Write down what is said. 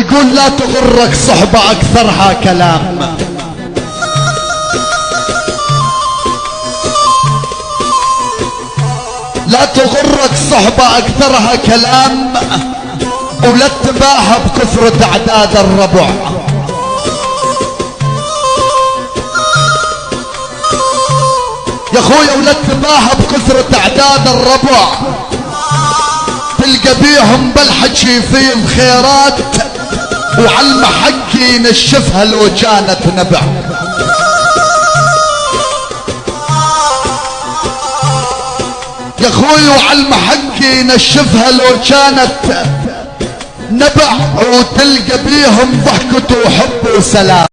ويقول لا تغرك صحبة اكثرها كلام. لا تغرك صحبة اكثرها كلام، ولا تباهى بكثرة اعداد الربع. يا خويا ولا تباهى بكثرة اعداد الربع، تلقى بيهم بالحكي فيهم خيرات، وعلى المحكي ينشفها لو كانت نبع. يا خوي وعلى المحكي ينشفها لو كانت نبع، وتلقى بيهم ضحكة وحب وسلام.